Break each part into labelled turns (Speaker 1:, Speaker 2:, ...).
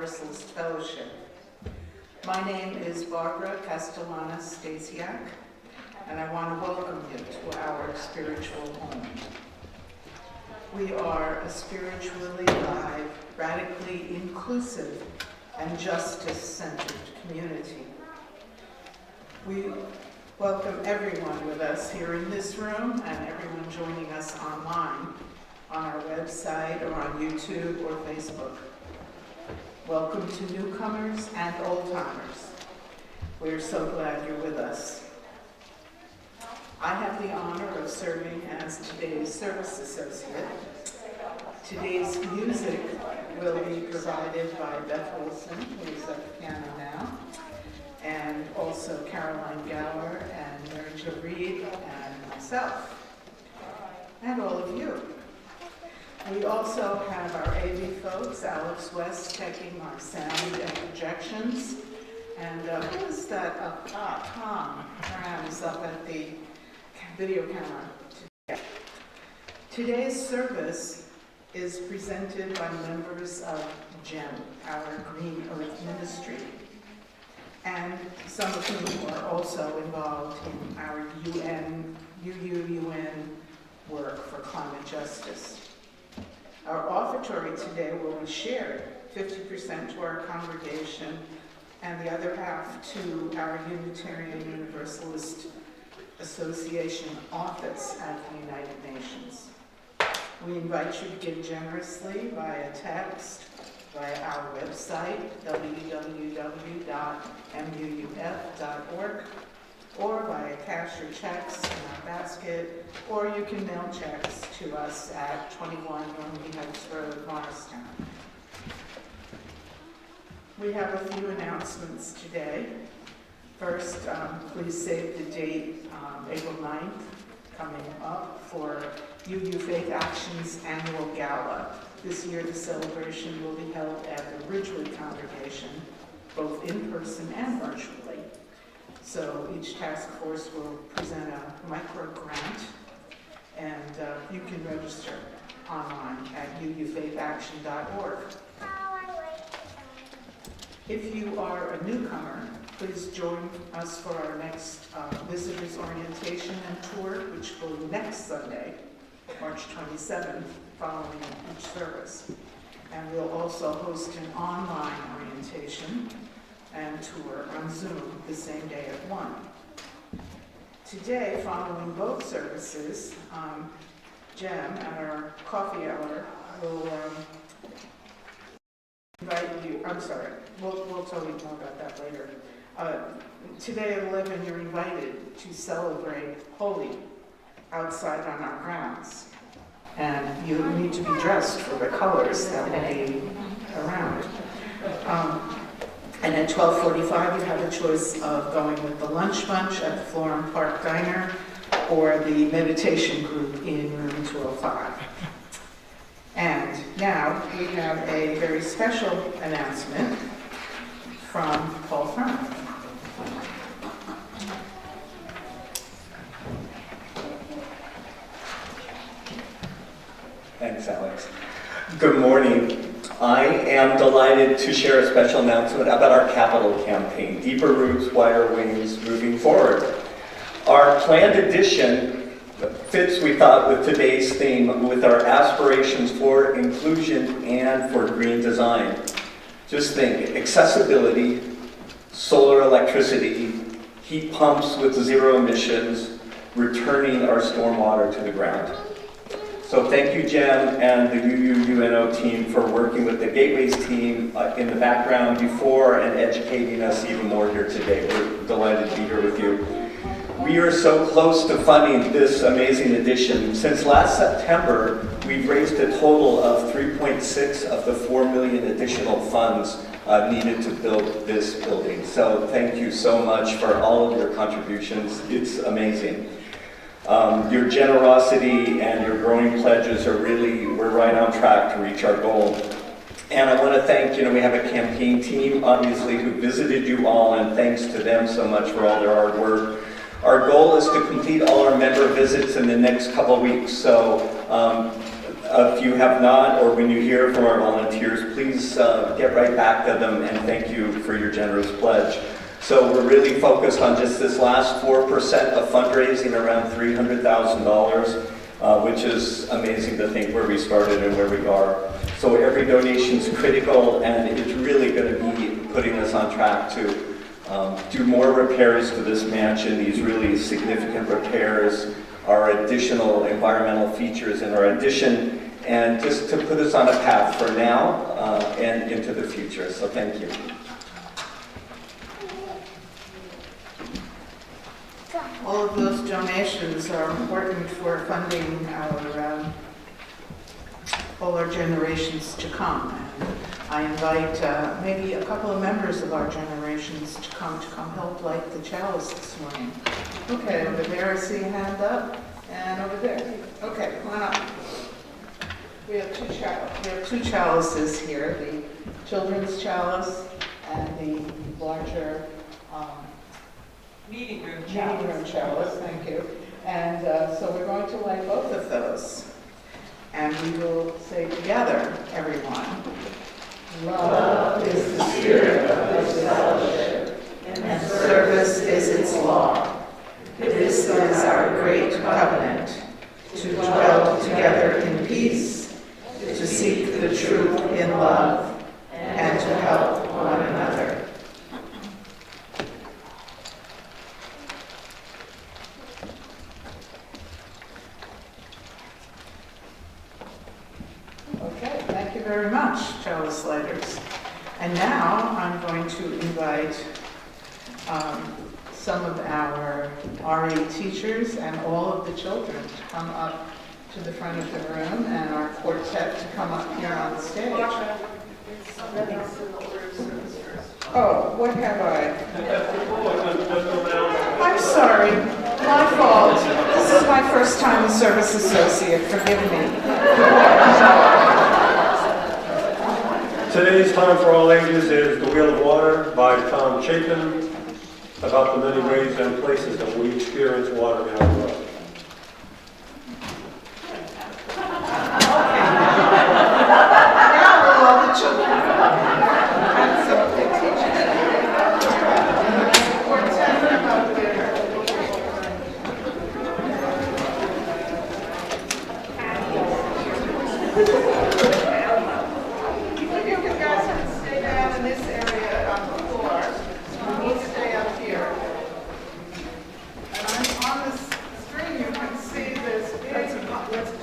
Speaker 1: Universalist Fellowship. My name is Barbara Castellana-Stasiak, and I want to welcome you to our spiritual home. We are a spiritually alive, radically inclusive, and justice-centered community. We welcome everyone with us here in this room and everyone joining us online on our website or on YouTube or Facebook. Welcome to newcomers and old-timers. We're so glad you're with us. I have the honor of serving as today's service associate. Today's music will be provided by Beth Wilson, who is at the piano now, and also Caroline Gabor and Mary Jo Reed and myself, and all of you. We also have our AV folks, Alex West taking our sound and projections, and who is that up top? Tom Graham is up at the video camera today. Today's service is presented by members of GEM, our Green Earth Ministry, and some of whom are also involved in our UN work for climate justice. Our offertory today will be shared, 50% to our congregation and the other half to our Unitarian Universalist Association office at the United Nations. We invite you to give generously via text, via our website, www.muuf.org, or via cash or checks in our basket, or you can mail checks to us at 21 Normandy Heights Road, Morristown. We have a few announcements today. First, please save the date, April 9th, coming up for UU Faith Action's annual gala. This year, the celebration will be held at the Ridgewood congregation, both in person and virtually. So each task force will present a micro grant, and you can register online at uufaithaction.org. If you are a newcomer, please join us for our next visitors orientation and tour, which will be next Sunday, March 27th, following each service. And we'll also host an online orientation and tour on Zoom the same day at 1. Today, following both services, Jem at our coffee hour will invite you, we'll tell you more about that later. Today at 11, you're invited to celebrate Holi outside on our grounds. And you need to be dressed for the colors that will be around. And at 12:45, you have a choice of going with the lunch bunch at the Florham Park Diner or the meditation group in room 205. And now we have a very special announcement from Paul Furman.
Speaker 2: Thanks, Alex. Good morning. I am delighted to share a special announcement about our capital campaign, Deeper Roots, Wider Wings, Moving Forward. Our planned edition fits, we thought, with today's theme, with our aspirations for inclusion and for green design. Just think, accessibility, solar electricity, heat pumps with zero emissions, returning our stormwater to the ground. So thank you, Jem, and the UUNO team for working with the Gateways team in the background before and educating us even more here today. We're delighted to be here with you. We are so close to funding this amazing edition. Since last September, we've raised a total of 3.6 of the 4 million additional funds needed to build this building. So thank you so much for all of your contributions. It's amazing. Your generosity and your growing pledges are really, we're right on track to reach our goal. And I want to thank, we have a campaign team, obviously, who visited you all, and thanks to them so much for all their hard work. Our goal is to complete all our member visits in the next couple of weeks. So if you have not, or when you hear from our volunteers, please get right back to them, and thank you for your generous pledge. So we're really focused on just this last 4% of fundraising, around $300,000, which is amazing to think where we started and where we are. So every donation is critical, and it's really going to be putting us on track to do more repairs to this mansion, these really significant repairs, our additional environmental features in our addition, and just to put us on a path for now and into the future. So thank you.
Speaker 1: All of those donations are important for funding all our generations to come. I invite maybe a couple of members of our generations to come help light the chalice this morning. Okay, over there I see a hand up, and over there. Okay, come on up. We have two chalices here, the children's chalice and the larger meeting room chalice, thank you. And so we're going to light both of those. And we will say together, everyone, love is the spirit of this fellowship, and service is its law. This is our great covenant, to dwell together in peace, to seek the truth in love, and to help one another. Okay, thank you very much, chalice lighters. And now I'm going to invite some of our RE teachers and all of the children to come up to the front of the room, and our quartet to come up here on the stage. Oh, what have I? I'm sorry, my fault. This is my first time as service associate, forgive me.
Speaker 3: Today's Time for All Ages is The Wheel of Water by Tom Chapin, about the many ways and places that we experience water in our world.
Speaker 1: Now will all the children come up. And so the teachers. Quartet come up there. You guys can stay down in this area on the floor. We'll stay up here. And on the screen you can see this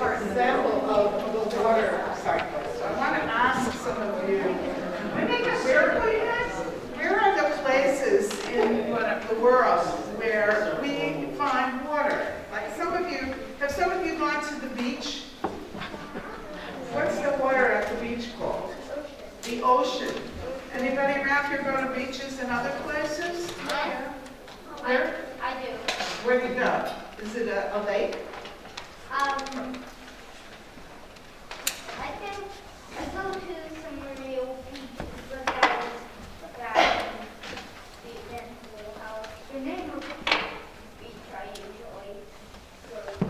Speaker 1: example of the water cycle. So I want to ask some of you, where are the places in the world where we find water? Like have some of you gone to the beach? What's the water at the beach called? The ocean. Anybody around here go to beaches in other places? Yeah. Where?
Speaker 4: I do.
Speaker 1: Where do you go? Is it a lake?
Speaker 4: I think I go to some real beaches, but that house. The name of the beach I usually go to.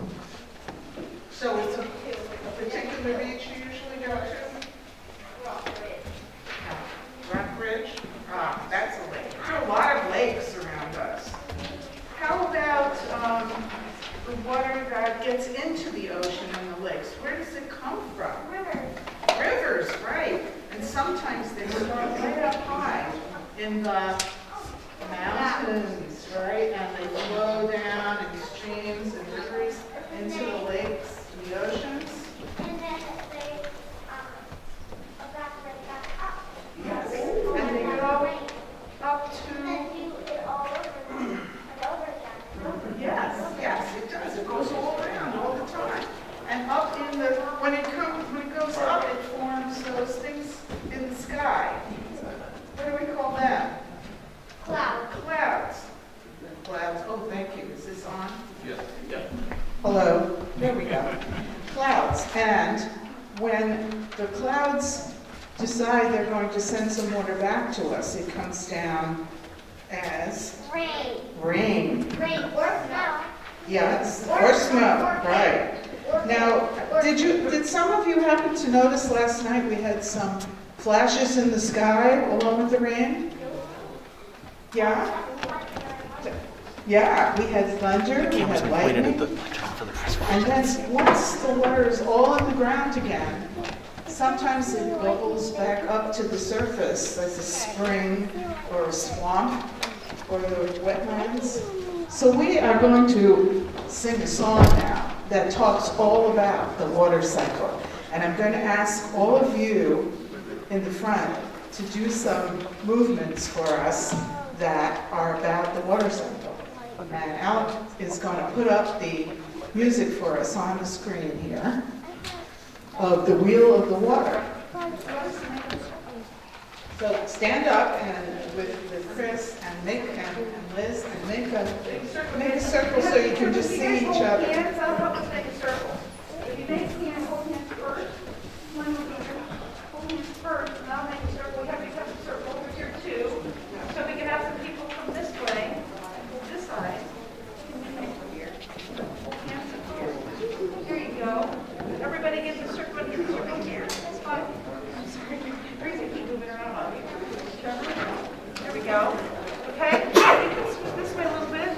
Speaker 1: So it's a particular beach you usually go to? Rock Ridge? That's a lake. There are a lot of lakes around us. How about the water that gets into the ocean and the lakes? Where does it come from?
Speaker 4: Rivers.
Speaker 1: Rivers, right. And sometimes they start right up high in the mountains, right? And they flow down in streams and rivers into the lakes and the oceans.
Speaker 4: And then they evaporate back up.
Speaker 1: Yes. And they go up to...
Speaker 4: And you it all over and over again.
Speaker 1: Yes, it does. It goes all around all the time. And up in the, when it goes up, it forms those things in the sky. What do we call them? Clouds. Clouds. Oh, thank you. Is this on?
Speaker 3: Yes.
Speaker 1: Hello. There we go. Clouds. And when the clouds decide they're going to send some water back to us, it comes down as
Speaker 4: Rain.
Speaker 1: rain.
Speaker 4: Or snow.
Speaker 1: Yes, or snow, right.
Speaker 4: Or
Speaker 1: Now, did some of you happen to notice last night we had some flashes in the sky along with the rain? Yeah? Yeah, we had thunder, we had lightning. And then once the water is all on the ground again, sometimes it bubbles back up to the surface as a spring or a swamp or the wetlands. So we are going to sing a song now that talks all about the water cycle. And I'm going to ask all of you in the front to do some movements for us that are about the water cycle. And Alec is going to put up the music for us on the screen here of the Wheel of the Water. So stand up and with Chris and Liz and make a circle so you can just see each other.
Speaker 5: Hands up, help us make a circle. If you make hands, hold hands first. One will be here. Hold hands first, and I'll make a circle. We have to cut the circle over here too. So we can have some people come this way, this side. Here. Hold hands up here. Here you go. Everybody gets a circle and a circle here. That's fine. I'm sorry. Crazy, keep moving around on me. There we go. Okay, you can swing this way a little bit.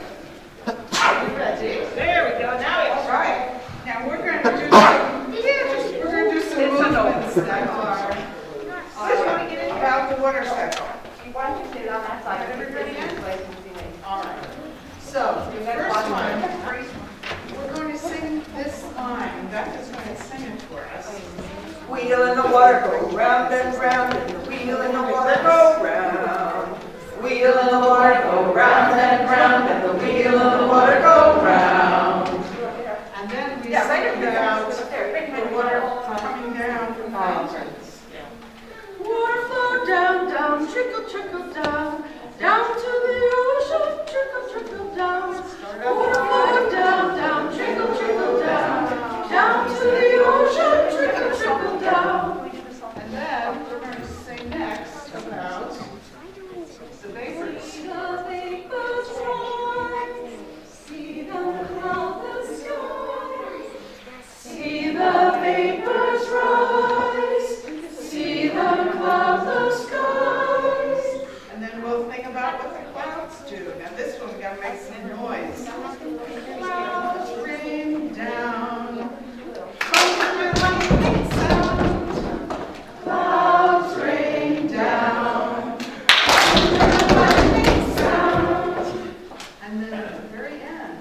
Speaker 5: Ready? There we go. Now we
Speaker 1: All right. Now we're going to do some, movements that are about the water cycle.
Speaker 5: Why don't you sit on that side?
Speaker 1: Everybody in? All right. So the first one, we're going to sing this line. Becca's going to sing it for us.
Speaker 6: Wheel in the water go round and round, and the wheel in the water go round. Wheel in the water go round and round, and the wheel in the water go round.
Speaker 1: And then we sing about the water coming down from mountains.
Speaker 6: Water flow down, down, trickle, trickle down, down to the ocean, trickle, trickle down. Water flow down, down, trickle, trickle down, down to the ocean, trickle, trickle down.
Speaker 1: And then we're going to sing next about the vapors.
Speaker 6: See the vapors rise, see them cloud the sky. See the vapors rise, see them cloud the skies.
Speaker 1: And then we'll think about what the clouds do. Now this one we got to make some noise. Clouds rain down. Thunder and lightning sound. Clouds rain down. Thunder and lightning sound. And then at the very end,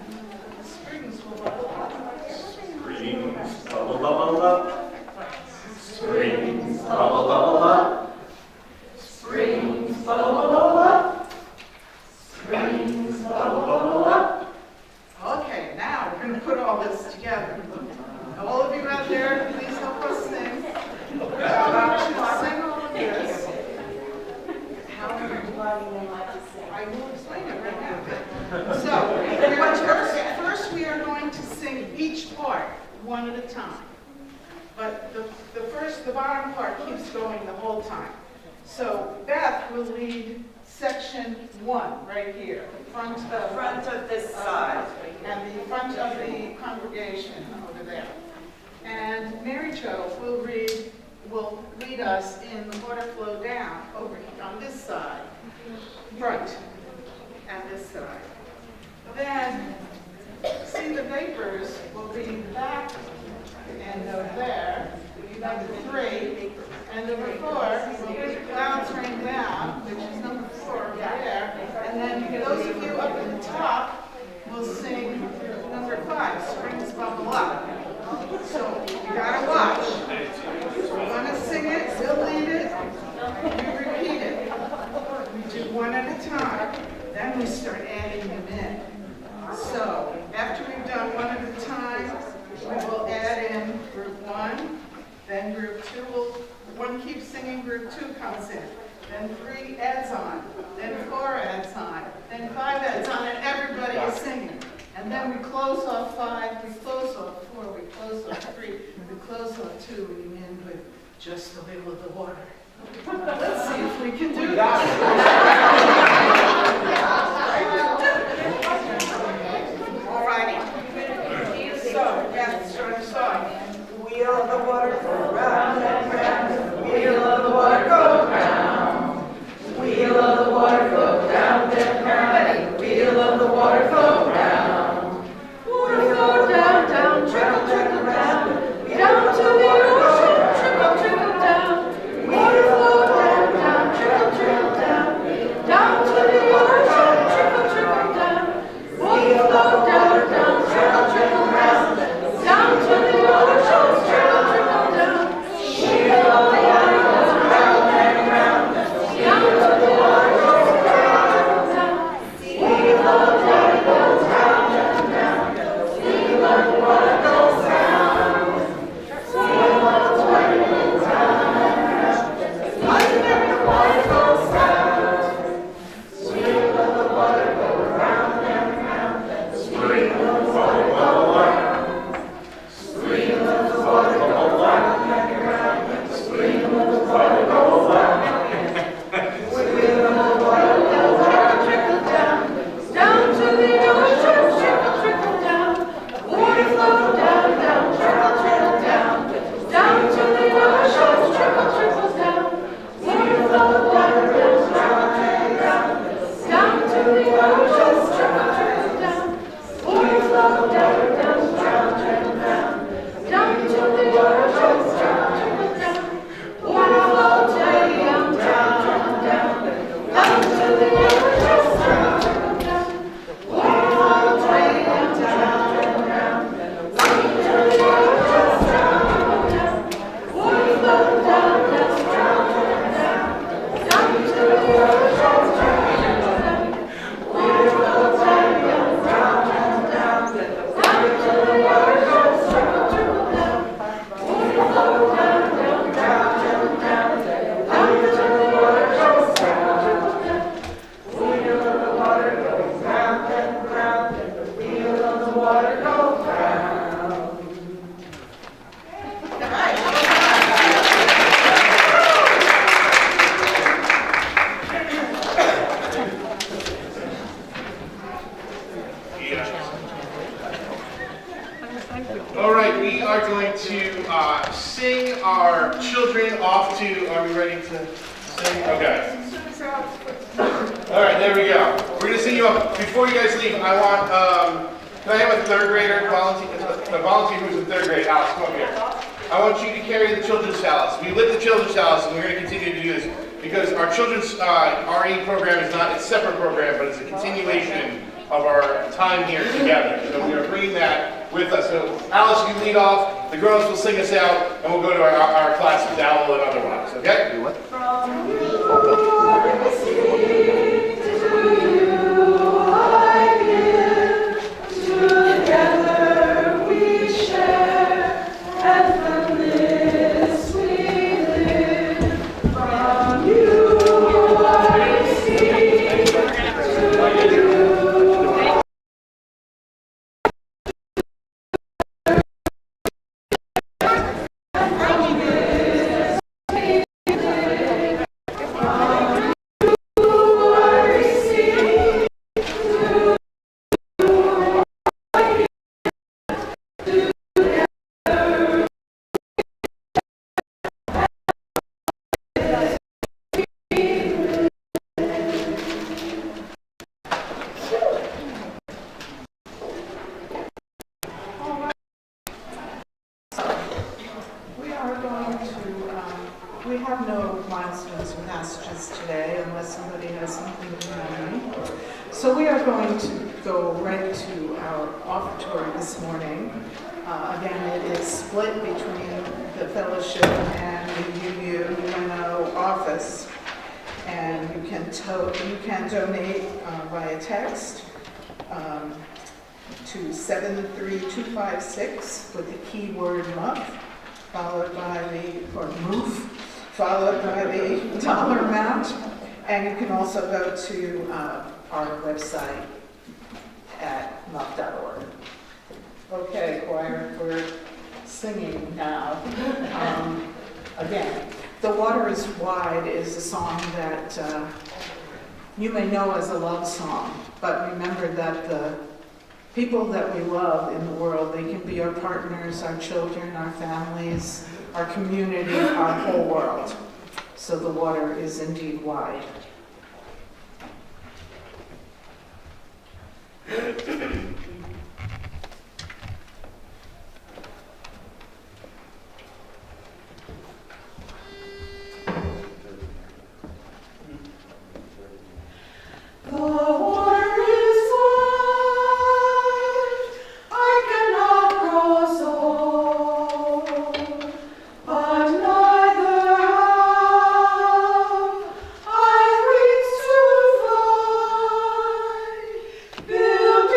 Speaker 1: the springs will bubble up.
Speaker 3: Springs, bubble, bubble up. Springs, bubble, bubble up.
Speaker 6: Springs, bubble, bubble up. Springs, bubble, bubble up.
Speaker 1: Okay, now we're going to put all this together. All of you out there, please help us sing. How about you sing all of this? I will explain it right now. So, first we are going to sing each part one at a time. But the bottom part keeps going the whole time. So Beth will lead section 1 right here, the front of this side, and the front of the congregation over there. And Mary Jo will lead us in the water flow down over here on this side, front, and this side. Then, see the vapors will be back and over there, number 3, and number 4 will be clouds rain down, which is number 4 over there. And then those of you up at the top will sing number 5, springs bubble up. So you gotta watch. We're gonna sing it, we'll lead it, we repeat it. We do one at a time, then we start adding them in. So after we've done one at a time, we will add in group 1, then group 2 one keeps singing, group 2 comes in, then 3 adds on, then 4 adds on, then 5 adds on, and everybody is singing. And then we close off 5, we close off 4, we close off 3, we close off 2, and we end with just the wheel of the water. Let's see if we can do that. All righty. So, Beth, start us off.
Speaker 7: children off to, are we ready to sing? Okay. All right, there we go. We're gonna sing you up. Before you guys leave, I want, can I have a third grader volunteer who's in third grade? Alex, come up here. I want you to carry the children's chalice. We lit the children's chalice, and we're gonna continue to do this because our children's RE program is not a separate program, but it's a continuation of our time here together. So we are bringing that with us. So Alice, you lead off, the girls will sing us out, and we'll go to our classes down and otherwise, okay? Do what?
Speaker 6: From you I receive, to you I give, together we share, and from this we live. From you I receive, to you.
Speaker 1: We have no milestones or passages today unless somebody has something to tell me. So we are going to go right to our offertory this morning. Again, it is split between the fellowship and the UNO office. And you can donate via text to 73256 with the keyword MUF, followed by the dollar amount. And you can also go to our website at muff.org. Okay, choir, we're singing now. Again, The Water is Wide is a song that you may know as a love song, but remember that the people that we love in the world, they can be our partners, our children, our families, our community, our whole world. So the water is indeed wide.
Speaker 6: The water is wide, I cannot cross all, but neither have I wings to fly. Build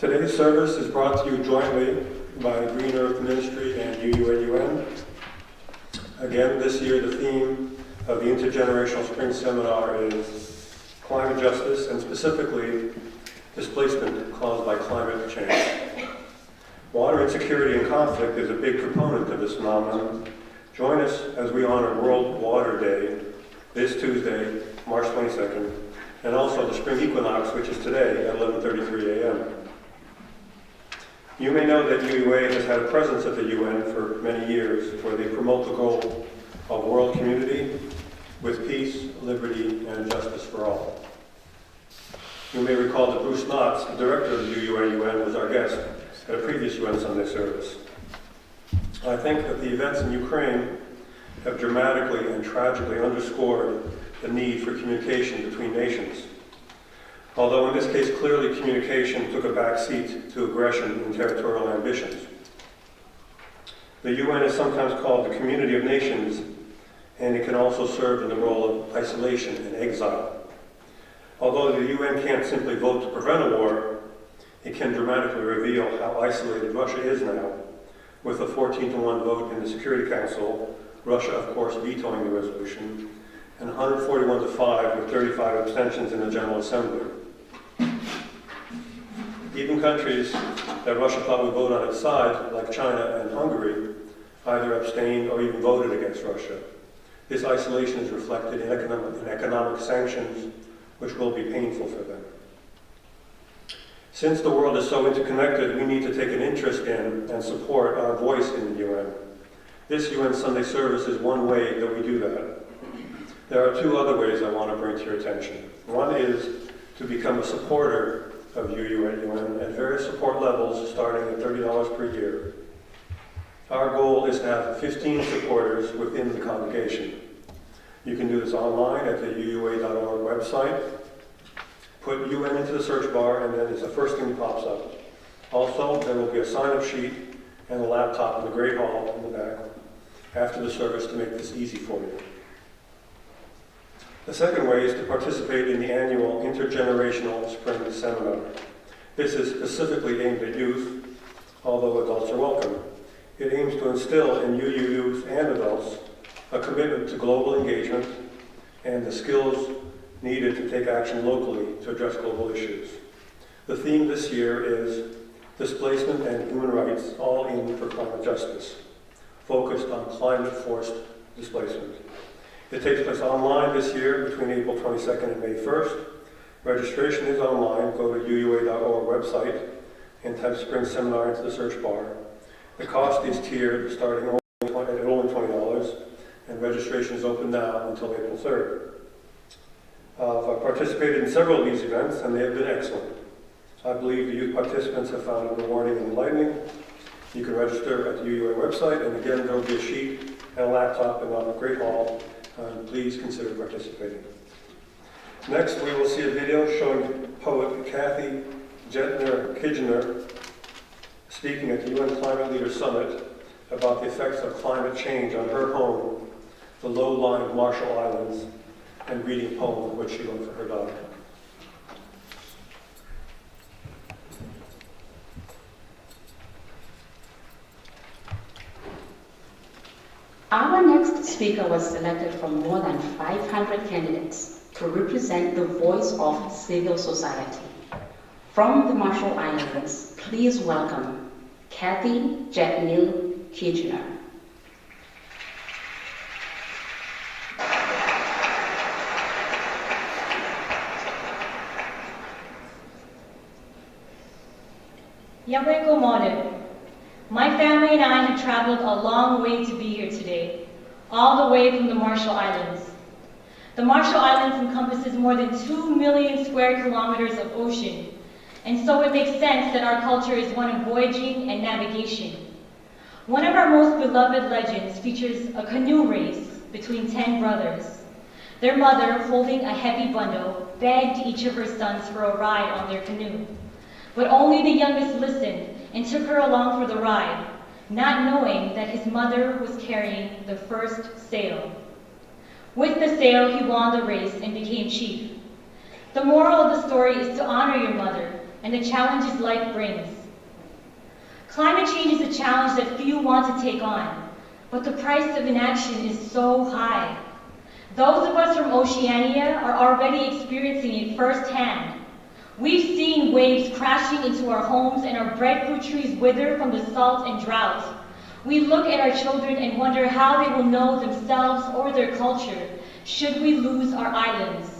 Speaker 3: Today's service is brought to you jointly by Green Earth Ministry and UUAUN. Again, this year the theme of the Intergenerational Spring Seminar is climate justice, and specifically displacement caused by climate change. Water insecurity and conflict is a big component of this phenomenon. Join us as we honor World Water Day this Tuesday, March 22nd, and also the spring equinox, which is today at 11:33 a.m. You may know that UUA has had a presence at the UN for many years, where they promote the goal of world community with peace, liberty, and justice for all. You may recall that Bruce Knotts, the director of the UUA-UN, was our guest at a previous UN Sunday service. I think that the events in Ukraine have dramatically and tragically underscored the need for communication between nations. Although in this case, clearly communication took a back seat to aggression and territorial ambitions. The UN is sometimes called the community of nations, and it can also serve in the role of isolation and exile. Although the UN can't simply vote to prevent a war, it can dramatically reveal how isolated Russia is now, with a 14-1 vote in the Security Council, Russia of course vetoing the resolution, and 141-5 with 35 abstentions in the General Assembly. Even countries that Russia thought would vote on its side, like China and Hungary, either abstained or even voted against Russia. This isolation is reflected in economic sanctions, which will be painful for them. Since the world is so interconnected, we need to take an interest in and support our voice in the UN. This UN Sunday service is one way that we do that. There are two other ways I want to bring to your attention. One is to become a supporter of UUAUN at various support levels starting at $30 per year. Our goal is to have 15 supporters within the congregation. You can do this online at the UUA.org website. Put UN into the search bar, and then it's the first thing that pops up. Also, there will be a sign-up sheet and a laptop in the Great Hall in the back after the service to make this easy for you. The second way is to participate in the annual Intergenerational Spring Seminar. This is specifically aimed at youth, although adults are welcome. It aims to instill in UU youth and adults a commitment to global engagement and the skills needed to take action locally to address global issues. The theme this year is Displacement and Human Rights, all in for climate justice, focused on climate-forced displacement. It takes place online this year between April 22nd and May 1st. Registration is online. Go to UUA.org website and type Spring Seminar into the search bar. The cost is tiered, starting at only $20, and registration is open now until April 3rd. I've participated in several of these events, and they have been excellent. I believe the youth participants have found it rewarding and enlightening. You can register at the UUA website, and again, there will be a sheet and a laptop in the Great Hall. Please consider participating. Next, we will see a video showing poet Kathy Gentner speaking at the UN Climate Leaders Summit about the effects of climate change on her home, the low-lying Marshall Islands, and reading a poem which she wrote for her daughter.
Speaker 8: Our next speaker was selected from more than 500 candidates to represent the voice of civil society. From the Marshall Islands, please welcome Kathy Gentner.
Speaker 9: Yabreko Mode. My family and I have traveled a long way to be here today, all the way from the Marshall Islands. The Marshall Islands encompasses more than 2 million square kilometers of ocean, and so it makes sense that our culture is one of voyaging and navigation. One of our most beloved legends features a canoe race between 10 brothers. Their mother, holding a heavy bundle, begged each of her sons for a ride on their canoe. But only the youngest listened and took her along for the ride, not knowing that his mother was carrying the first sail. With the sail, he won the race and became chief. The moral of the story is to honor your mother, and the challenges life brings. Climate change is a challenge that few want to take on, but the price of inaction is so high. Those of us from Oceania are already experiencing it firsthand. We've seen waves crashing into our homes and our breadfruit trees wither from the salt and drought. We look at our children and wonder how they will know themselves or their culture should we lose our islands.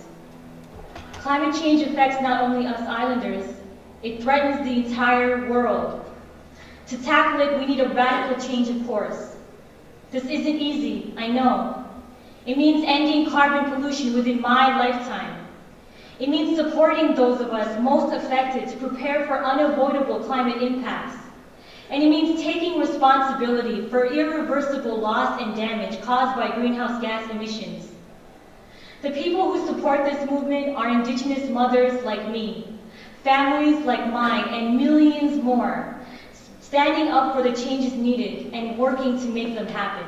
Speaker 9: Climate change affects not only us islanders, it threatens the entire world. To tackle it, we need a radical change of course. This isn't easy, I know. It means ending carbon pollution within my lifetime. It means supporting those of us most affected to prepare for unavoidable climate impacts. And it means taking responsibility for irreversible loss and damage caused by greenhouse gas emissions. The people who support this movement are Indigenous mothers like me, families like mine, and millions more, standing up for the changes needed and working to make them happen.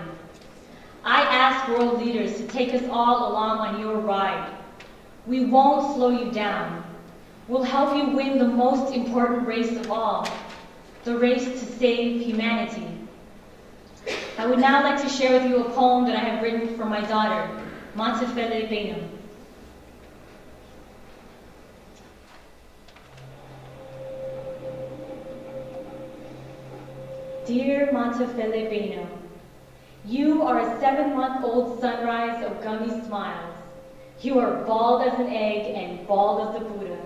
Speaker 9: I ask world leaders to take us all along on your ride. We won't slow you down. We'll help you win the most important race of all, the race to save humanity. I would now like to share with you a poem that I have written for my daughter, Montefele Beno. Dear Montefele Beno, you are a 7-month-old sunrise of gummy smiles. You are bald as an egg and bald as the Buddha.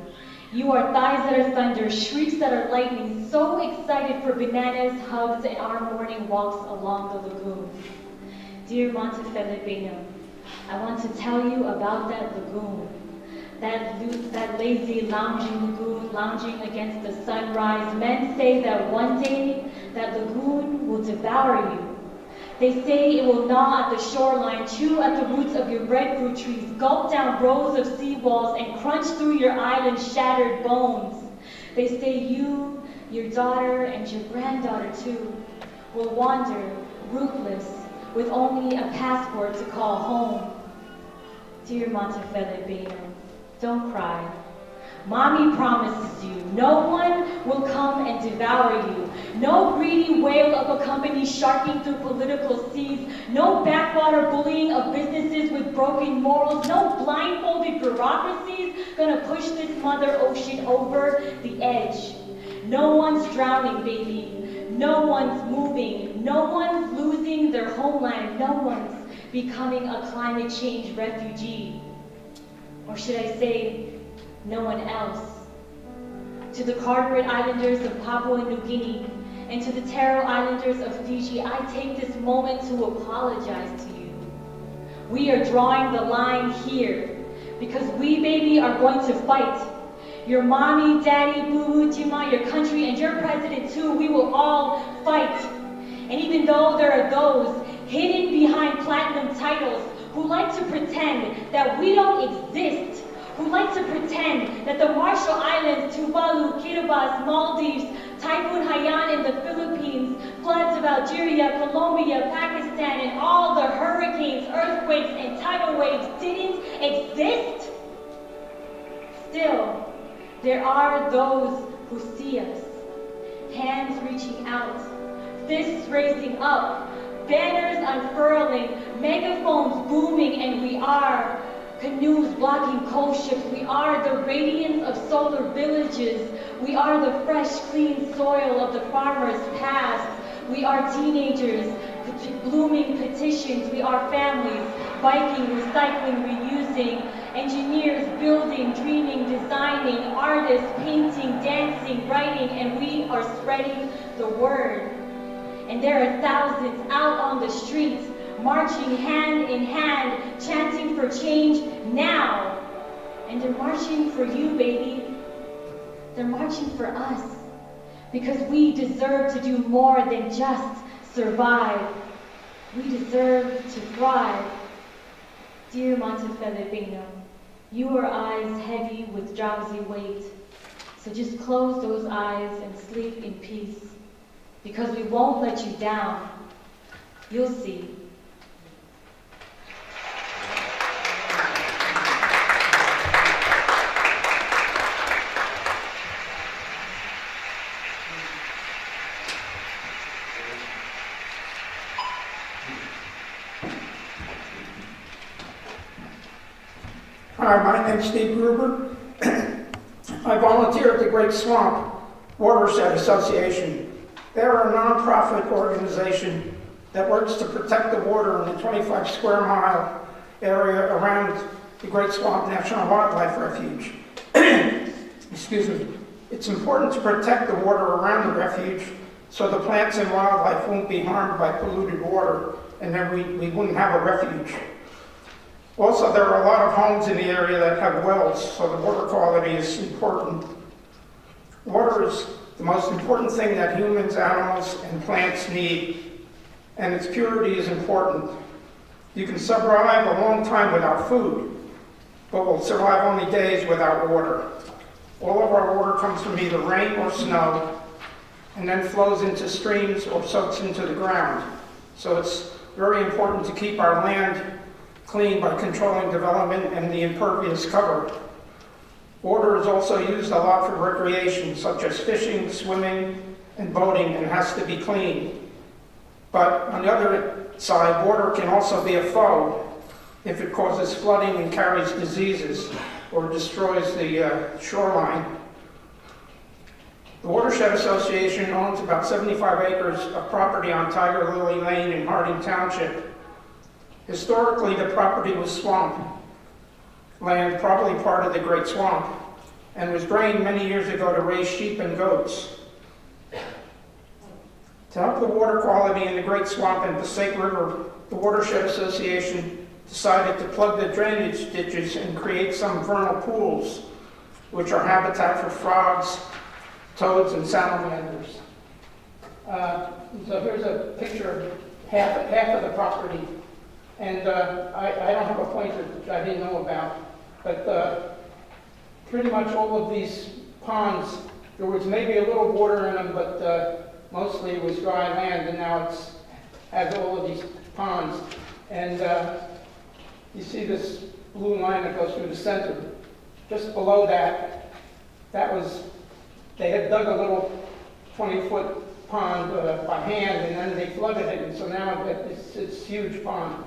Speaker 9: You are thighs that are thunder, shrieks that are lightning, so excited for bananas, hugs, and our morning walks along the lagoon. Dear Montefele Beno, I want to tell you about that lagoon. That lazy lounging lagoon, lounging against the sunrise. Men say that one day that lagoon will devour you. They say it will gnaw at the shoreline, chew at the roots of your breadfruit trees, gulp down rows of seawalls, and crunch through your island's shattered bones. They say you, your daughter, and your granddaughter too, will wander, rootless, with only a passport to call home. Dear Montefele Beno, don't cry. Mommy promises you, no one will come and devour you. No greedy whale of a company sharking through political seas. No backwater bullying of businesses with broken morals. No blindfolded bureaucracies gonna push this mother ocean over the edge. No one's drowning, baby. No one's moving. No one's losing their homeland. No one's becoming a climate change refugee. Or should I say, no one else. To the Carteret Islanders of Papua New Guinea and to the Taro Islanders of Fiji, I take this moment to apologize to you. We are drawing the line here because we, baby, are going to fight. Your mommy, daddy, boo-boo, Jima, your country, and your president too, we will all fight. And even though there are those hidden behind platinum titles who like to pretend that we don't exist, who like to pretend that the Marshall Islands, Tuvalu, Kiribati, Maldives, Typhoon Haiyan in the Philippines, floods of Algeria, Colombia, Pakistan, and all the hurricanes, earthquakes, and tidal waves didn't exist. Still, there are those who see us, hands reaching out, fists raising up, banners unfurling, megaphones booming, and we are canoes blocking coast ships. We are the radiance of solar villages. We are the fresh, clean soil of the farmers past. We are teenagers, blooming petitions. We are families, biking, recycling, reusing, engineers, building, dreaming, designing, artists, painting, dancing, writing, and we are spreading the word. And there are thousands out on the streets, marching hand in hand, chanting for change now. And they're marching for you, baby. They're marching for us. Because we deserve to do more than just survive. We deserve to thrive. Dear Montefele Beno, your eyes heavy with drowsy weight. So just close those eyes and sleep in peace. Because we won't let you down. You'll see.
Speaker 10: Hi, my name's Steve Gruber. I volunteer at the Great Swamp Watershed Association. They're a nonprofit organization that works to protect the water in the 25 square mile area around the Great Swamp National Wildlife Refuge. Excuse me. It's important to protect the water around the refuge so the plants and wildlife won't be harmed by polluted water, and then we wouldn't have a refuge. Also, there are a lot of homes in the area that have wells, so the water quality is important. Water is the most important thing that humans, animals, and plants need, and its purity is important. You can survive a long time without food, but will survive only days without water. All of our water comes from either rain or snow, and then flows into streams or soaks into the ground. So it's very important to keep our land clean by controlling development and the impervious cover. Water is also used a lot for recreation, such as fishing, swimming, and boating, and has to be clean. But on the other side, water can also be a foe if it causes flooding and carries diseases or destroys the shoreline. The Watershed Association owns about 75 acres of property on Tiger Lily Lane in Harding Township. Historically, the property was swamp land, probably part of the Great Swamp, and was drained many years ago to raise sheep and goats. To help the water quality in the Great Swamp and Passaic River, the Watershed Association decided to plug the drainage ditches and create some vernal pools, which are habitat for frogs, toads, and salamanders. So here's a picture of half of the property. And I don't have a pointer, which I didn't know about, but pretty much all of these ponds, there was maybe a little water in them, but mostly it was dry land, and now it has all of these ponds. And you see this blue line that goes through the center. Just below that, they had dug a little 20-foot pond by hand, and then they flooded it, and so now it's a huge pond.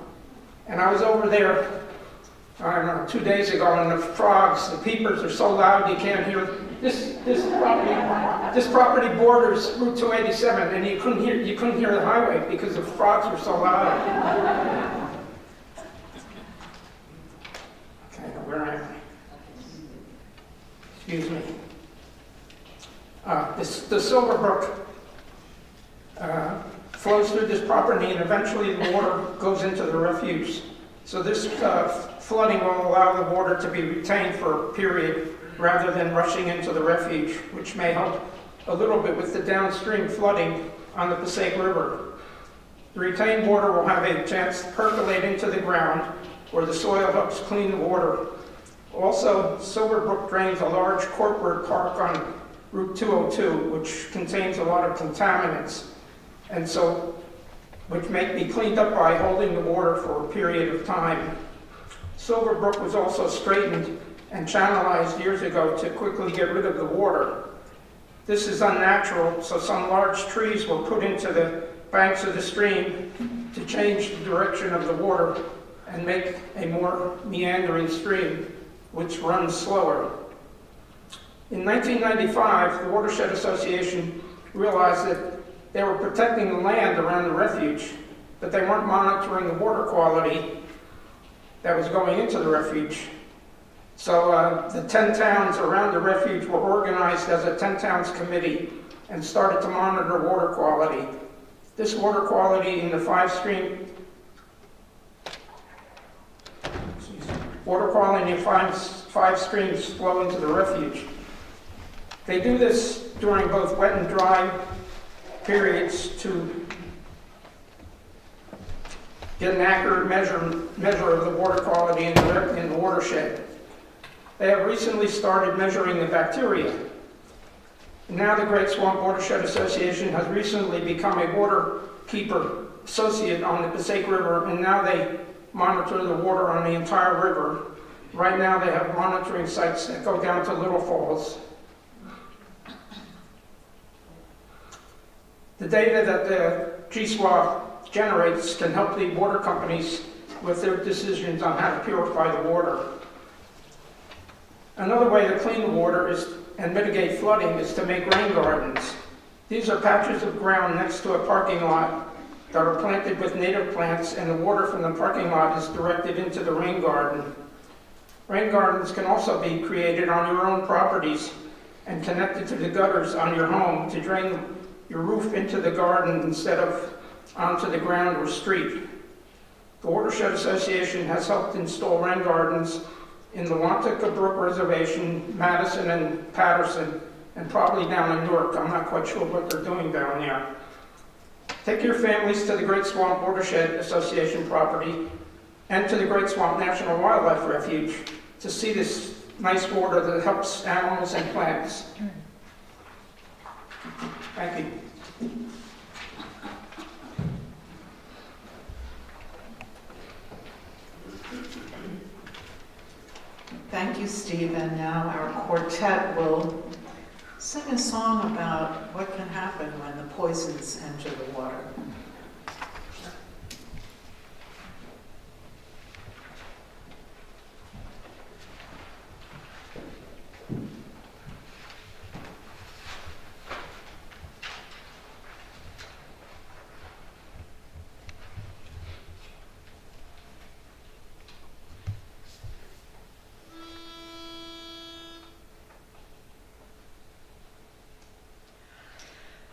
Speaker 10: And I was over there, I don't know, 2 days ago, and the frogs, the peepers are so loud you can't hear. This property borders Route 287, and you couldn't hear the highway because the frogs were so loud. Okay, where am I? Excuse me. The Silver Brook flows through this property, and eventually the water goes into the refuge. So this flooding will allow the water to be retained for a period rather than rushing into the refuge, which may help a little bit with the downstream flooding on the Passaic River. The retained water will have a chance to percolate into the ground, where the soil helps clean the water. Also, Silver Brook drains a large corporate park on Route 202, which contains a lot of contaminants, and so which may be cleaned up by holding the water for a period of time. Silver Brook was also straightened and channelized years ago to quickly get rid of the water. This is unnatural, so some large trees were put into the banks of the stream to change the direction of the water and make a more meandering stream, which runs slower. In 1995, the Watershed Association realized that they were protecting the land around the refuge, but they weren't monitoring the water quality that was going into the refuge. So the 10 towns around the refuge were organized as a 10 towns committee and started to monitor water quality. This water quality in the five streams flow into the refuge. They do this during both wet and dry periods to get an accurate measure of the water quality in the watershed. They have recently started measuring the bacteria. Now the Great Swamp Watershed Association has recently become a waterkeeper associate on the Passaic River, and now they monitor the water on the entire river. Right now they have monitoring sites that go down to Little Falls. The data that the GSWA generates can help the water companies with their decisions on how to purify the water. Another way to clean the water and mitigate flooding is to make rain gardens. These are patches of ground next to a parking lot that are planted with native plants, and the water from the parking lot is directed into the rain garden. Rain gardens can also be created on your own properties and connected to the gutters on your home to drain your roof into the garden instead of onto the ground or street. The Watershed Association has helped install rain gardens in the Wantica Brook Reservation, Madison and Patterson, and probably down in Newark. I'm not quite sure what they're doing down there. Take your families to the Great Swamp Watershed Association property and to the Great Swamp National Wildlife Refuge to see this nice water that helps animals and plants. Thank you.
Speaker 1: Thank you, Steve. And now our quartet will sing a song about what can happen when the poisons enter the water.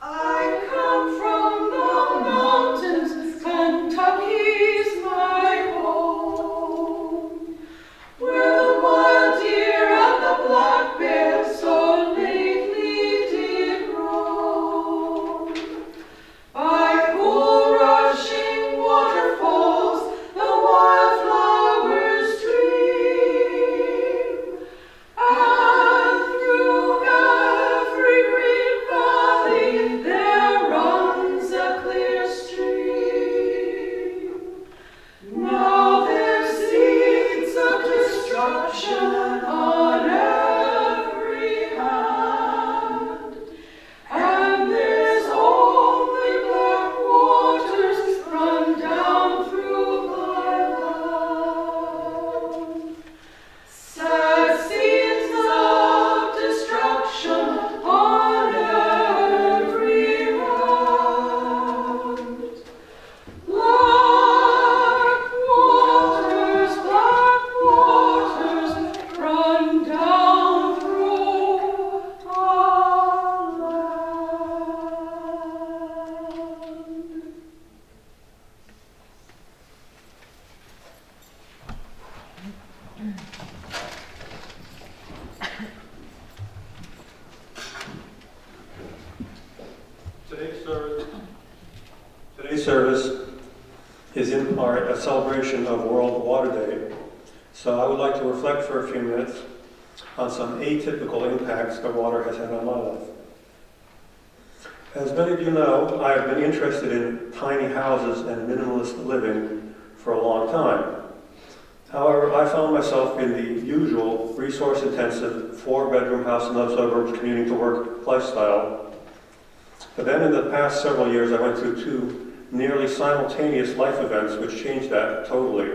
Speaker 6: I come from the mountains, Kentucky's my home, where the wild deer and the black bear so lately did roam. By cool rushing waterfalls, the wildflowers stream, and through every green valley there runs a clear stream. Now there's seeds of destruction on every hand, and there's only black waters run down through my land. Sad scenes of destruction on every hand. Black waters run down through our land.
Speaker 3: Today's service is in part a celebration of World Water Day, so I would like to reflect for a few minutes on some atypical impacts that water has had on my life. As many of you know, I have been interested in tiny houses and minimalist living for a long time. However, I found myself in the usual resource-intensive 4-bedroom house in the suburbs commuting to work lifestyle. But then in the past several years, I went through 2 nearly simultaneous life events which changed that totally,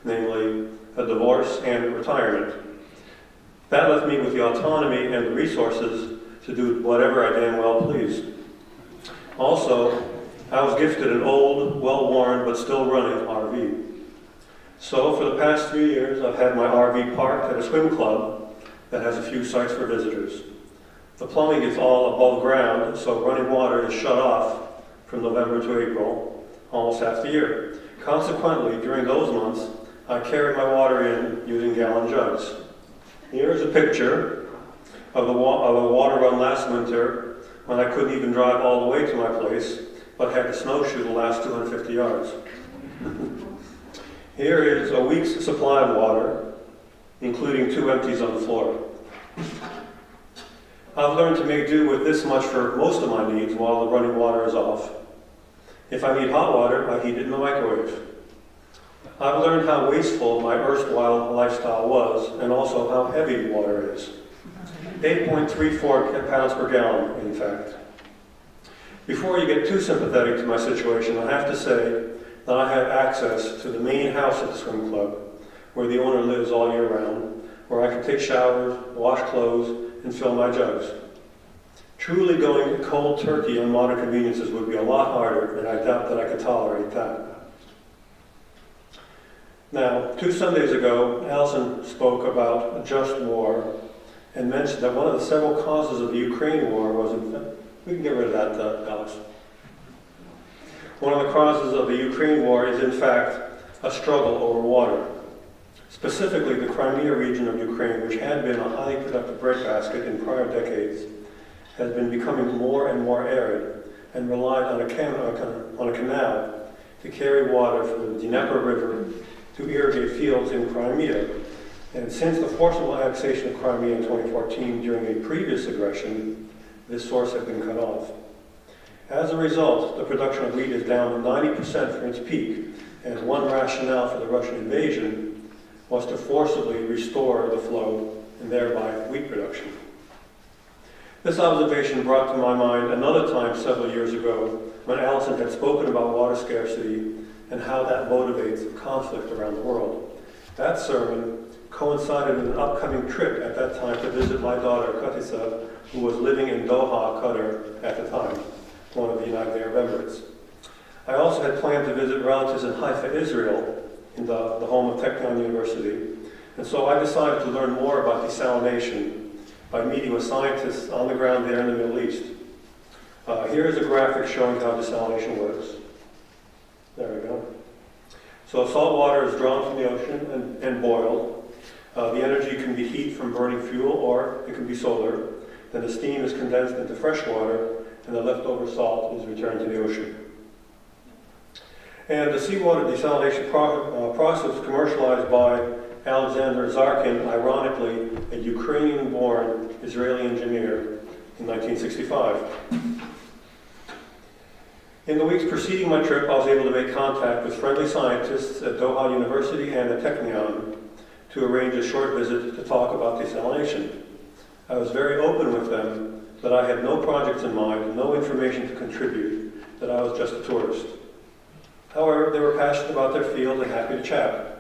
Speaker 3: namely a divorce and retirement. That left me with the autonomy and the resources to do whatever I damn well pleased. Also, I was gifted an old, well-worn, but still running RV. So for the past 3 years, I've had my RV parked at a swim club that has a few sites for visitors. The plumbing is all above ground, so running water is shut off from November to April, almost half the year. Consequently, during those months, I carry my water in using gallon jugs. Here is a picture of a water run last winter when I couldn't even drive all the way to my place, but had to snowshoe the last 250 yards. Here is a week's supply of water, including 2 empties on the floor. I've learned to make do with this much for most of my needs while the running water is off. If I need hot water, I heat it in the microwave. I've learned how wasteful my erstwhile lifestyle was, and also how heavy water is. 8.34 pounds per gallon, in fact. Before you get too sympathetic to my situation, I have to say that I have access to the main house at the swim club, where the owner lives all year round, where I could take showers, wash clothes, and fill my jugs. Truly going cold turkey on modern conveniences would be a lot harder, and I doubt that I could tolerate that. Now, 2 Sundays ago, Allison spoke about a just war and mentioned that one of the several causes of the Ukraine war was, we can get rid of that, Alex. One of the causes of the Ukraine war is, in fact, a struggle over water. Specifically, the Crimea region of Ukraine, which had been a highly productive breadbasket in prior decades, has been becoming more and more arid and relied on a canal to carry water from the Dnieper River to irrigate fields in Crimea. And since the forcible annexation of Crimea in 2014 during a previous aggression, this source had been cut off. As a result, the production of wheat is down 90% from its peak, and one rationale for the Russian invasion was to forcibly restore the flow and thereby wheat production. This observation brought to my mind another time several years ago when Allison had spoken about water scarcity and how that motivates conflict around the world. That sermon coincided with an upcoming trip at that time to visit my daughter, Katisa, who was living in Doha, Qatar at the time, one of the United Arab Emirates. I also had planned to visit relatives in Haifa, Israel, in the home of Technion University, and so I decided to learn more about desalination by meeting with scientists on the ground there in the Middle East. Here is a graphic showing how desalination works. There we go. So salt water is drawn from the ocean and boiled. The energy can be heat from burning fuel, or it can be solar. Then the steam is condensed into fresh water, and the leftover salt is returned to the ocean. And the seawater desalination process commercialized by Alexander Zarkin, ironically, a Ukrainian-born Israeli engineer, in 1965. In the weeks preceding my trip, I was able to make contact with friendly scientists at Doha University and at Technion to arrange a short visit to talk about desalination. I was very open with them that I had no projects in mind, no information to contribute, that I was just a tourist. However, they were passionate about their field and happy to chat.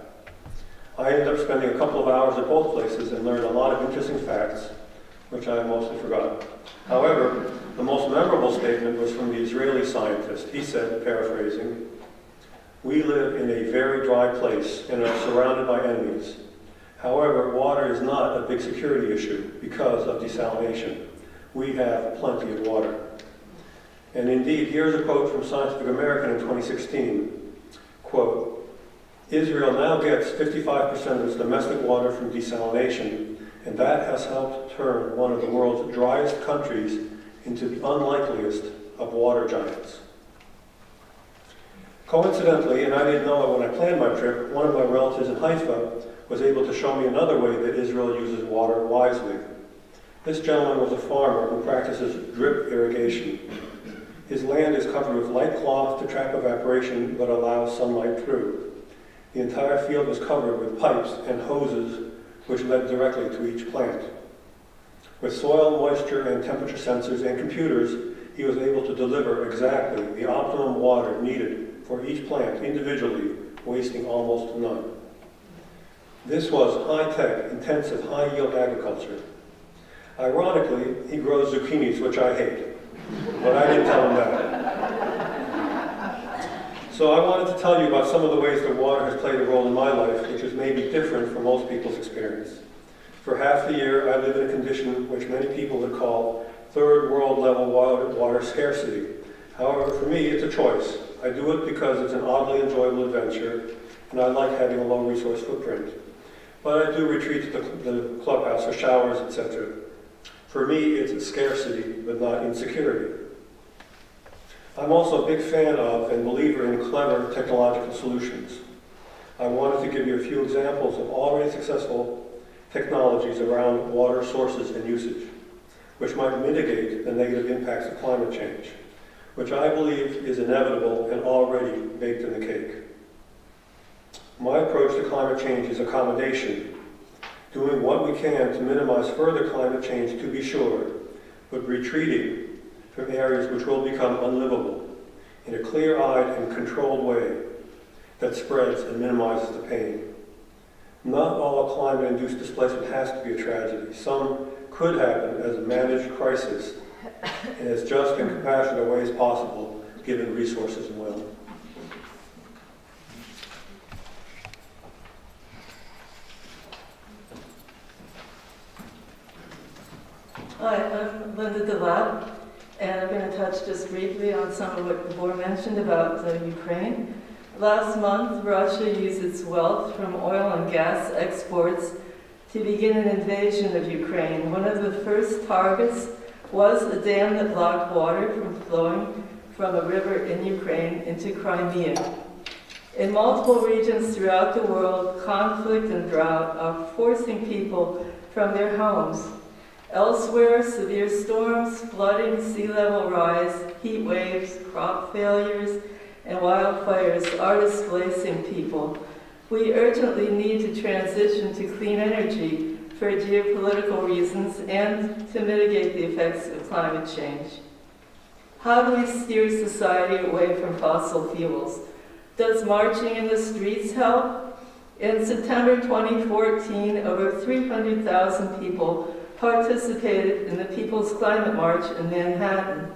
Speaker 3: I ended up spending a couple of hours at both places and learned a lot of interesting facts, which I mostly forgot. However, the most memorable statement was from the Israeli scientist. He said, paraphrasing, "We live in a very dry place and are surrounded by enemies. However, water is not a big security issue because of desalination. We have plenty of water." And indeed, here's a quote from Scientific American in 2016. Quote, "Israel now gets 55% of its domestic water from desalination, and that has helped turn one of the world's driest countries into the unlikeliest of water giants." Coincidentally, and I didn't know it when I planned my trip, one of my relatives in Haifa was able to show me another way that Israel uses water wisely. This gentleman was a farmer who practices drip irrigation. His land is covered with light cloth to trap evaporation but allow sunlight through. The entire field was covered with pipes and hoses which led directly to each plant. With soil, moisture, and temperature sensors and computers, he was able to deliver exactly the optimum water needed for each plant individually, wasting almost none. This was high-tech, intensive, high-yield agriculture. Ironically, he grows zucchinis, which I hate, but I didn't tell him that. So I wanted to tell you about some of the ways that water has played a role in my life, which is maybe different from most people's experience. For half the year, I live in a condition which many people would call third world level water scarcity. However, for me, it's a choice. I do it because it's an oddly enjoyable adventure, and I like having a low resource footprint. But I do retreat to the clubhouse for showers, etc. For me, it's scarcity, but not insecurity. I'm also a big fan of and believer in clever technological solutions. I wanted to give you a few examples of already successful technologies around water sources and usage, which might mitigate the negative impacts of climate change, which I believe is inevitable and already baked in the cake. My approach to climate change is accommodation, doing what we can to minimize further climate change to be sure, but retreating from areas which will become unlivable in a clear-eyed and controlled way that spreads and minimizes the pain. Not all climate-induced displacement has to be a tragedy. Some could happen as a managed crisis in as just and compassionate ways possible, given resources and will.
Speaker 11: Hi, I'm Linda DeLap, and I'm going to touch just briefly on some of what Gabor mentioned about Ukraine. Last month, Russia used its wealth from oil and gas exports to begin an invasion of Ukraine. One of the first targets was a dam that blocked water from flowing from a river in Ukraine into Crimea. In multiple regions throughout the world, conflict and drought are forcing people from their homes. Elsewhere, severe storms, flooding, sea level rise, heat waves, crop failures, and wildfires are displacing people. We urgently need to transition to clean energy for geopolitical reasons and to mitigate the effects of climate change. How do we steer society away from fossil fuels? Does marching in the streets help? In September 2014, over 300,000 people participated in the People's Climate March in Manhattan.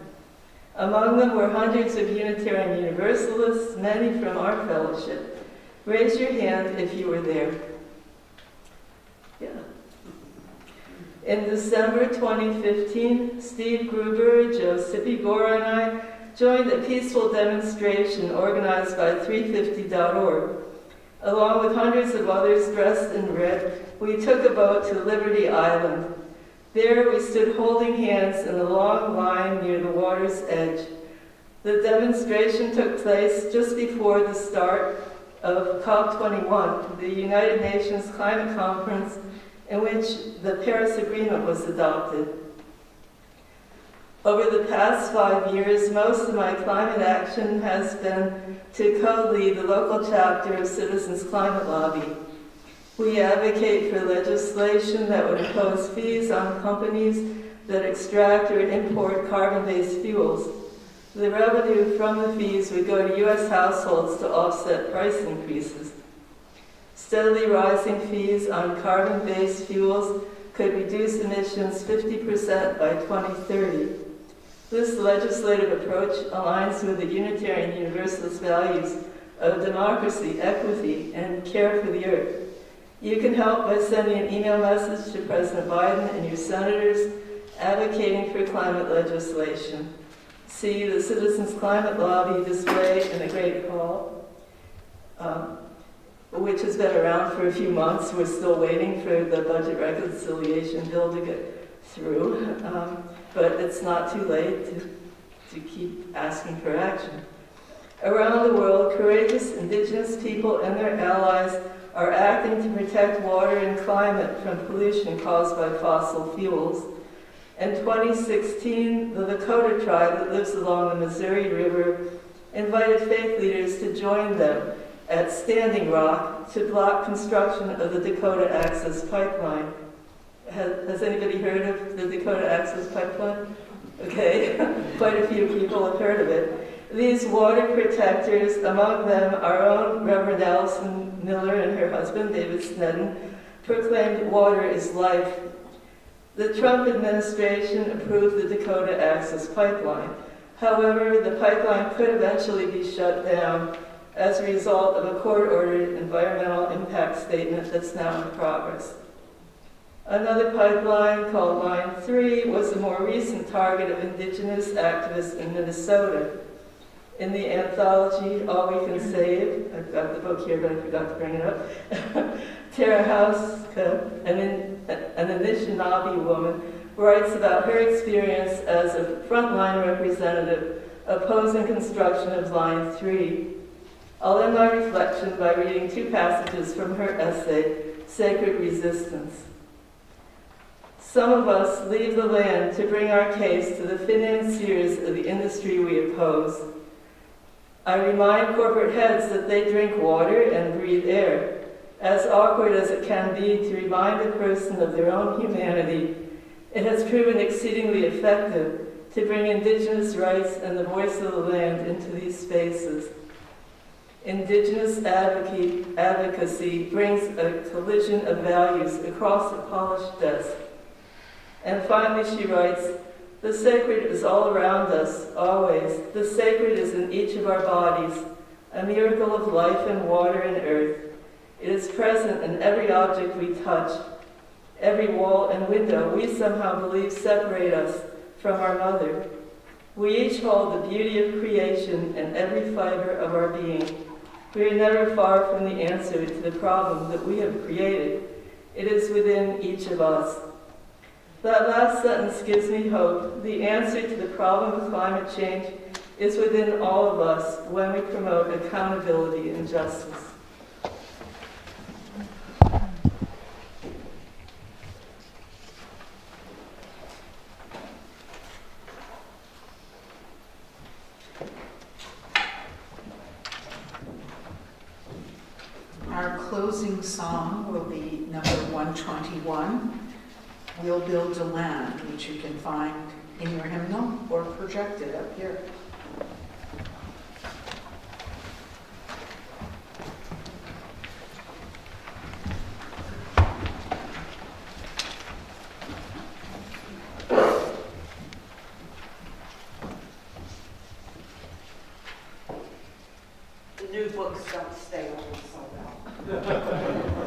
Speaker 11: Among them were hundreds of Unitarian Universalists, many from our fellowship. Raise your hand if you were there. Yeah. In December 2015, Steve Gruber, Joe Sipigora, and I joined a peaceful demonstration organized by 350.org. Along with hundreds of others dressed in red, we took a boat to Liberty Island. There we stood holding hands in a long line near the water's edge. The demonstration took place just before the start of COP21, the United Nations Climate Conference, in which the Paris Agreement was adopted. Over the past 5 years, most of my climate action has been to co-lead the local chapter of Citizens Climate Lobby. We advocate for legislation that would impose fees on companies that extract or import carbon-based fuels. The revenue from the fees would go to U.S. households to offset price increases. Steadily rising fees on carbon-based fuels could reduce emissions 50% by 2030. This legislative approach aligns with the Unitarian Universalist values of democracy, equity, and care for the earth. You can help by sending an email message to President Biden and your senators advocating for climate legislation. See the Citizens Climate Lobby display in the Great Hall, which has been around for a few months. We're still waiting for the budget reconciliation bill to get through, but it's not too late to keep asking for action. Around the world, courageous indigenous people and their allies are acting to protect water and climate from pollution caused by fossil fuels. In 2016, the Dakota tribe that lives along the Missouri River invited faith leaders to join them at Standing Rock to block construction of the Dakota Access Pipeline. Has anybody heard of the Dakota Access Pipeline? Okay, quite a few people have heard of it. These water protectors, among them our own Reverend Allison Miller and her husband, David Snedden, proclaimed water is life. The Trump administration approved the Dakota Access Pipeline. However, the pipeline could eventually be shut down as a result of a court-ordered environmental impact statement that's now in progress. Another pipeline, called Line 3, was a more recent target of indigenous activists in Minnesota. In the anthology, All We Can Save, I've got the book here, but I forgot to bring it up, Tara Hauska, an Anishinaabe woman, writes about her experience as a frontline representative opposing construction of Line 3. I'll end my reflection by reading two passages from her essay, Sacred Resistance. Some of us leave the land to bring our case to the financiers of the industry we oppose. I remind corporate heads that they drink water and breathe air, as awkward as it can be to remind a person of their own humanity. It has proven exceedingly effective to bring indigenous rights and the voice of the land into these spaces. Indigenous advocacy brings a collision of values across a polished desk. And finally she writes, the sacred is all around us, always. The sacred is in each of our bodies, a miracle of life and water and earth. It is present in every object we touch, every wall and window we somehow believe separate us from our mother. We each hold the beauty of creation in every fiber of our being. We are never far from the answer to the problem that we have created. It is within each of us. That last sentence gives me hope. The answer to the problem of climate change is within all of us when we promote accountability and justice.
Speaker 1: Our closing song will be number 121, We'll Build a Land, which you can find in your hymnal or projected up here.
Speaker 6: The new books don't stay old so well.
Speaker 11: We'll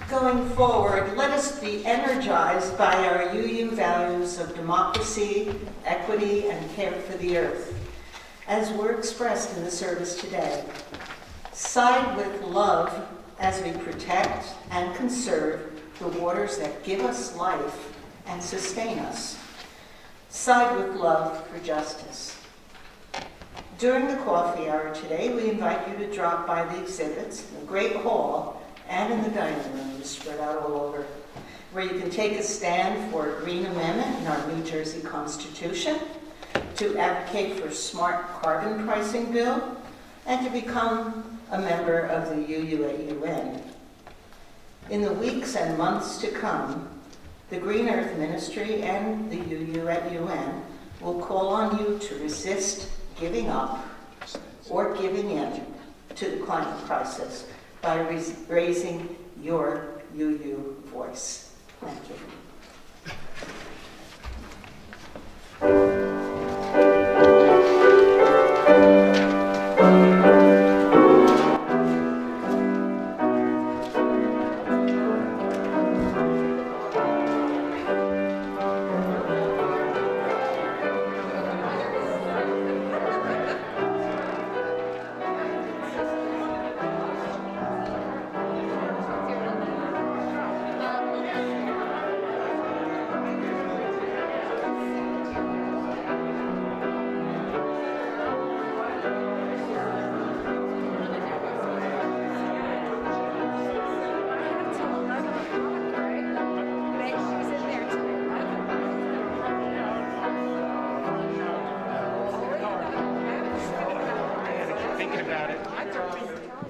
Speaker 12: Going forward, let us be energized by our UU values of democracy, equity, and care for the earth, as were expressed in the service today. Side with love as we protect and conserve the waters that give us life and sustain us. Side with love for justice. During the coffee hour today, we invite you to drop by the exhibits in the Great Hall and in the dining rooms spread out all over, where you can take a stand for a green amendment in our New Jersey Constitution, to advocate for smart carbon pricing bill, and to become a member of the UU at UN. In the weeks and months to come, the Green Earth Ministry and the UU at UN will call on you to resist giving up or giving in to the climate crisis by raising your UU voice. Thank you.
Speaker 7: Thinking about it.